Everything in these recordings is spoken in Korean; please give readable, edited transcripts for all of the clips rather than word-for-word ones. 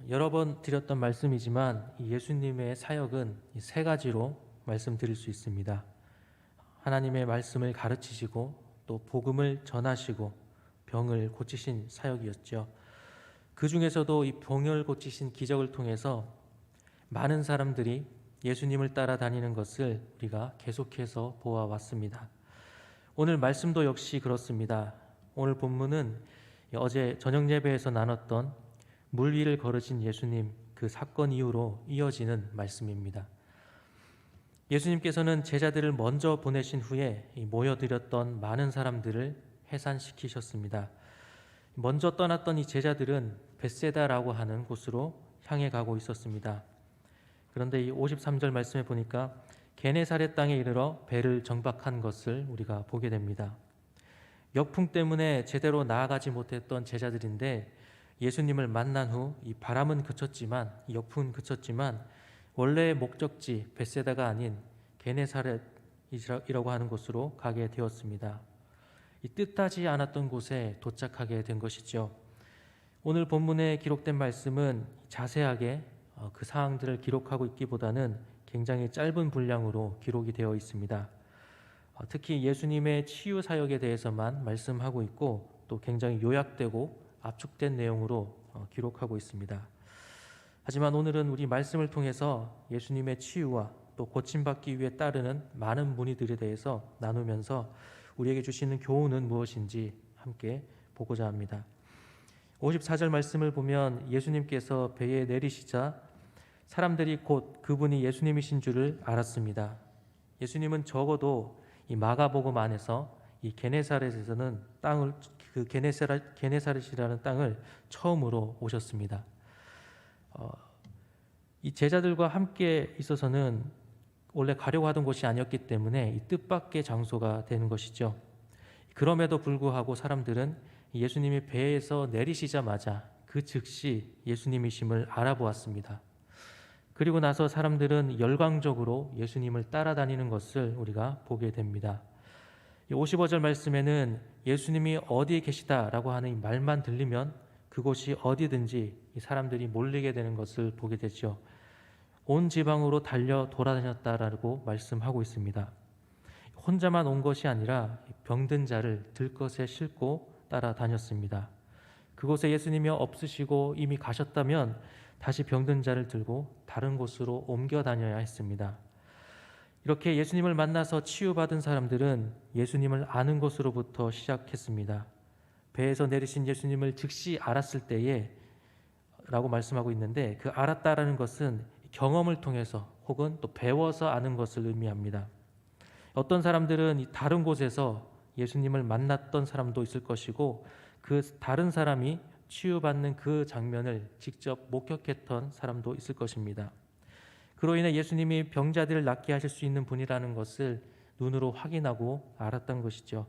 여러 번 드렸던 말씀이지만 이 예수님의 사역은 이 세 가지로 말씀드릴 수 있습니다. 하나님의 말씀을 가르치시고 또 복음을 전하시고 병을 고치신 사역이었죠. 그 중에서도 이 병을 고치신 기적을 통해서 많은 사람들이 예수님을 따라다니는 것을 우리가 계속해서 보아왔습니다. 오늘 말씀도 역시 그렇습니다. 오늘 본문은 어제 저녁 예배에서 나눴던 물 위를 걸으신 예수님 그 사건 이후로 이어지는 말씀입니다. 예수님께서는 제자들을 먼저 보내신 후에 모여들었던 많은 사람들을 해산시키셨습니다. 먼저 떠났던 이 제자들은 벳세다라고 하는 곳으로 향해 가고 있었습니다. 그런데 이 53절 말씀에 보니까 게네사렛 땅에 이르러 배를 정박한 것을 우리가 보게 됩니다. 역풍 때문에 제대로 나아가지 못했던 제자들인데 예수님을 만난 후 이 바람은 그쳤지만 이 역풍은 그쳤지만 원래의 목적지 벳세다가 아닌 게네사렛이라고 하는 곳으로 가게 되었습니다. 이 뜻하지 않았던 곳에 도착하게 된 것이죠. 오늘 본문에 기록된 말씀은 자세하게 그 사항들을 기록하고 있기보다는 굉장히 짧은 분량으로 기록이 되어 있습니다. 특히 예수님의 치유 사역에 대해서만 말씀하고 있고 또 굉장히 요약되고 압축된 내용으로 기록하고 있습니다. 하지만 오늘은 우리 말씀을 통해서 예수님의 치유와 또 고침받기 위해 따르는 많은 문의들에 대해서 나누면서 우리에게 주시는 교훈은 무엇인지 함께 보고자 합니다. 54절 말씀을 보면 예수님께서 배에 내리시자 사람들이 곧 그분이 예수님이신 줄을 알았습니다. 예수님은 적어도 이 마가복음 안에서 이 게네사렛에서는 게네사렛이라는 땅을 처음으로 오셨습니다. 이 제자들과 함께 있어서는 원래 가려고 하던 곳이 아니었기 때문에 이 뜻밖의 장소가 되는 것이죠. 그럼에도 불구하고 사람들은 예수님이 배에서 내리시자마자 그 즉시 예수님이심을 알아보았습니다. 그리고 나서 사람들은 열광적으로 예수님을 따라다니는 것을 우리가 보게 됩니다. 55절 말씀에는 예수님이 어디에 계시다라고 하는 이 말만 들리면 그곳이 어디든지 이 사람들이 몰리게 되는 것을 보게 되죠. 온 지방으로 달려 돌아다녔다라고 말씀하고 있습니다. 혼자만 온 것이 아니라 병든 자를 들것에 싣고 따라다녔습니다. 그곳에 예수님이 없으시고 이미 가셨다면 다시 병든 자를 들고 다른 곳으로 옮겨 다녀야 했습니다. 이렇게 예수님을 만나서 치유받은 사람들은 예수님을 아는 것으로부터 시작했습니다. 배에서 내리신 예수님을 즉시 알았을 때에 라고 말씀하고 있는데 그 알았다라는 것은 경험을 통해서 혹은 또 배워서 아는 것을 의미합니다. 어떤 사람들은 다른 곳에서 예수님을 만났던 사람도 있을 것이고 그 다른 사람이 치유받는 그 장면을 직접 목격했던 사람도 있을 것입니다. 그로 인해 예수님이 병자들을 낫게 하실 수 있는 분이라는 것을 눈으로 확인하고 알았던 것이죠.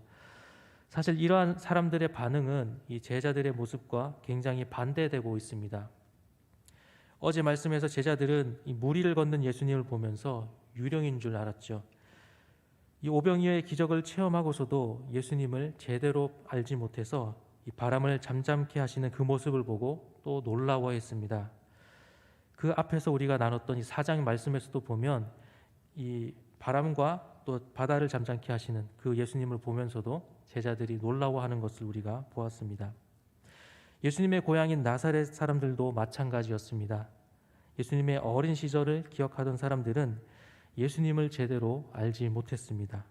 사실 이러한 사람들의 반응은 이 제자들의 모습과 굉장히 반대되고 있습니다. 어제 말씀에서 제자들은 이 물 위를 걷는 예수님을 보면서 유령인 줄 알았죠. 이 오병이어의 기적을 체험하고서도 예수님을 제대로 알지 못해서 이 바람을 잠잠케 하시는 그 모습을 보고 또 놀라워했습니다. 그 앞에서 우리가 나눴던 이 4장 말씀에서도 보면 이 바람과 또 바다를 잠잠케 하시는 그 예수님을 보면서도 제자들이 놀라워하는 것을 우리가 보았습니다. 예수님의 고향인 나사렛 사람들도 마찬가지였습니다. 예수님의 어린 시절을 기억하던 사람들은 예수님을 제대로 알지 못했습니다.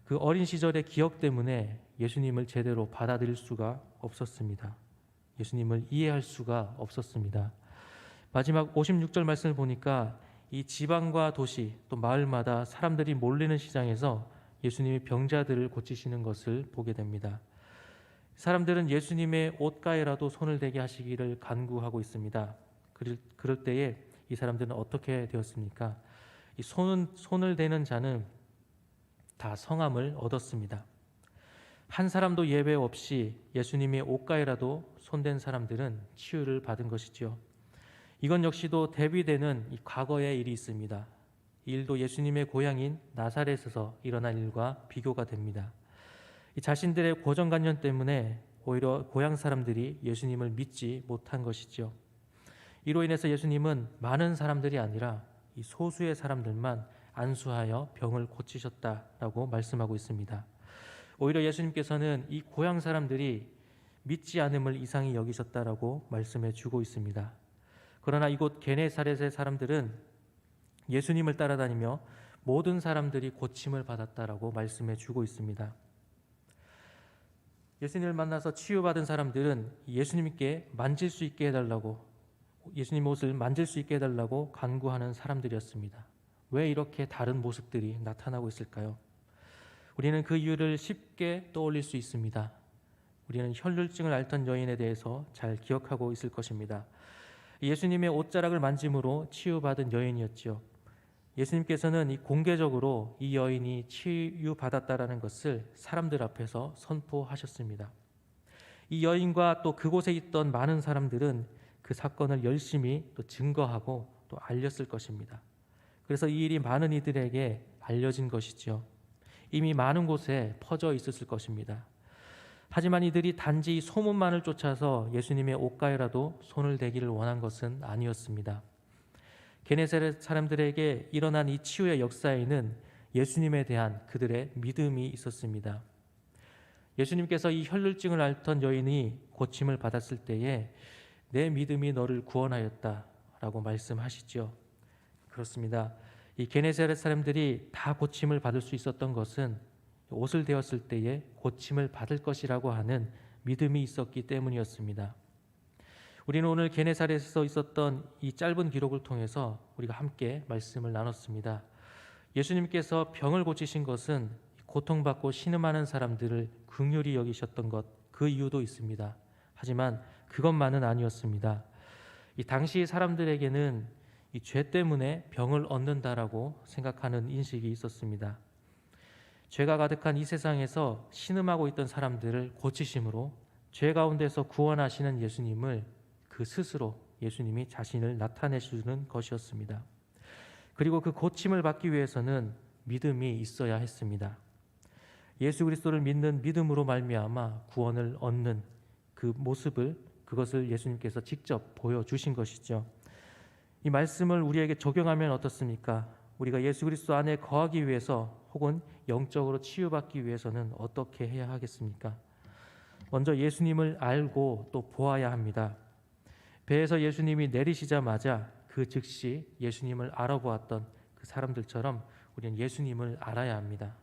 그 어린 시절의 기억 때문에 예수님을 제대로 받아들일 수가 없었습니다. 예수님을 이해할 수가 없었습니다. 마지막 56절 말씀을 보니까 이 지방과 도시 또 마을마다 사람들이 몰리는 시장에서 예수님이 병자들을 고치시는 것을 보게 됩니다. 사람들은 예수님의 옷가에라도 손을 대게 하시기를 간구하고 있습니다. 그럴 때에 이 사람들은 어떻게 되었습니까? 이 손을 대는 자는 다 성함을 얻었습니다. 한 사람도 예외 없이 예수님의 옷가에라도 손댄 사람들은 치유를 받은 것이죠. 이건 역시도 대비되는 이 과거의 일이 있습니다. 이 일도 예수님의 고향인 나사렛에서 일어난 일과 비교가 됩니다. 이 자신들의 고정관념 때문에 오히려 고향 사람들이 예수님을 믿지 못한 것이죠. 이로 인해서 예수님은 많은 사람들이 아니라 이 소수의 사람들만 안수하여 병을 고치셨다라고 말씀하고 있습니다. 오히려 예수님께서는 이 고향 사람들이 믿지 않음을 이상히 여기셨다라고 말씀해 주고 있습니다. 그러나 이곳 게네사렛의 사람들은 예수님을 따라다니며 모든 사람들이 고침을 받았다라고 말씀해 주고 있습니다. 예수님을 만나서 치유받은 사람들은 예수님께 만질 수 있게 해달라고, 예수님 옷을 만질 수 있게 해달라고 간구하는 사람들이었습니다. 왜 이렇게 다른 모습들이 나타나고 있을까요? 우리는 그 이유를 쉽게 떠올릴 수 있습니다. 우리는 혈루증을 앓던 여인에 대해서 잘 기억하고 있을 것입니다. 예수님의 옷자락을 만짐으로 치유받은 여인이었지요. 예수님께서는 공개적으로 이 여인이 치유받았다라는 것을 사람들 앞에서 선포하셨습니다. 이 여인과 또 그곳에 있던 많은 사람들은 그 사건을 열심히 또 증거하고 또 알렸을 것입니다. 그래서 이 일이 많은 이들에게 알려진 것이죠. 이미 많은 곳에 퍼져 있었을 것입니다. 하지만 이들이 단지 소문만을 쫓아서 예수님의 옷가에라도 손을 대기를 원한 것은 아니었습니다. 게네사렛 사람들에게 일어난 이 치유의 역사에는 예수님에 대한 그들의 믿음이 있었습니다. 예수님께서 이 혈루증을 앓던 여인이 고침을 받았을 때에 내 믿음이 너를 구원하였다라고 말씀하시죠. 그렇습니다. 이 게네사렛 사람들이 다 고침을 받을 수 있었던 것은 옷을 대었을 때에 고침을 받을 것이라고 하는 믿음이 있었기 때문이었습니다. 우리는 오늘 게네사렛에서 있었던 이 짧은 기록을 통해서 우리가 함께 말씀을 나눴습니다. 예수님께서 병을 고치신 것은 고통받고 신음하는 사람들을 긍휼히 여기셨던 것, 그 이유도 있습니다. 하지만 그것만은 아니었습니다. 이 당시 사람들에게는 이 죄 때문에 병을 얻는다라고 생각하는 인식이 있었습니다. 죄가 가득한 이 세상에서 신음하고 있던 사람들을 고치심으로 죄 가운데서 구원하시는 예수님을 그 스스로 예수님이 자신을 나타내주는 것이었습니다. 그리고 그 고침을 받기 위해서는 믿음이 있어야 했습니다. 예수 그리스도를 믿는 믿음으로 말미암아 구원을 얻는 그 모습을, 그것을 예수님께서 직접 보여주신 것이죠. 이 말씀을 우리에게 적용하면 어떻습니까? 우리가 예수 그리스도 안에 거하기 위해서 혹은 영적으로 치유받기 위해서는 어떻게 해야 하겠습니까? 먼저 예수님을 알고 또 보아야 합니다. 배에서 예수님이 내리시자마자 그 즉시 예수님을 알아보았던 그 사람들처럼 우리는 예수님을 알아야 합니다.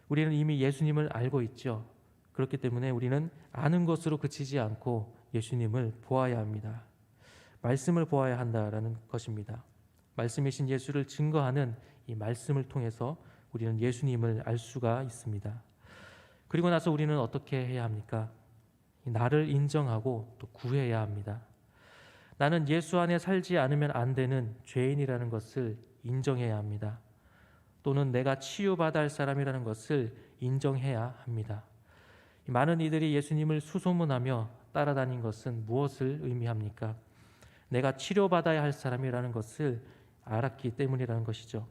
우리는 이미 예수님을 알고 있죠. 그렇기 때문에 우리는 아는 것으로 그치지 않고 예수님을 보아야 합니다. 말씀을 보아야 한다라는 것입니다. 말씀이신 예수를 증거하는 이 말씀을 통해서 우리는 예수님을 알 수가 있습니다. 그리고 나서 우리는 어떻게 해야 합니까? 나를 인정하고 또 구해야 합니다. 나는 예수 안에 살지 않으면 안 되는 죄인이라는 것을 인정해야 합니다. 또는 내가 치유받아야 할 사람이라는 것을 인정해야 합니다. 많은 이들이 예수님을 수소문하며 따라다닌 것은 무엇을 의미합니까? 내가 치료받아야 할 사람이라는 것을 알았기 때문이라는 것이죠.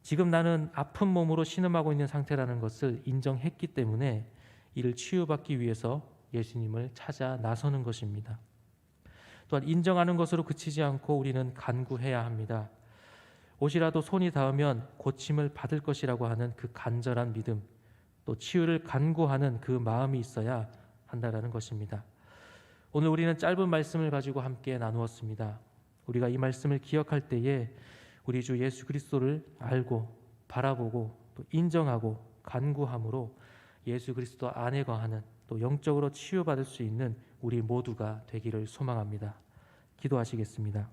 지금 나는 아픈 몸으로 신음하고 있는 상태라는 것을 인정했기 때문에 이를 치유받기 위해서 예수님을 찾아 나서는 것입니다. 또한 인정하는 것으로 그치지 않고 우리는 간구해야 합니다. 옷이라도 손이 닿으면 고침을 받을 것이라고 하는 그 간절한 믿음, 또 치유를 간구하는 그 마음이 있어야 한다라는 것입니다. 오늘 우리는 짧은 말씀을 가지고 함께 나누었습니다. 우리가 이 말씀을 기억할 때에 우리 주 예수 그리스도를 알고 바라보고 또 인정하고 간구함으로 예수 그리스도 안에 거하는 또 영적으로 치유받을 수 있는 우리 모두가 되기를 소망합니다. 기도하시겠습니다.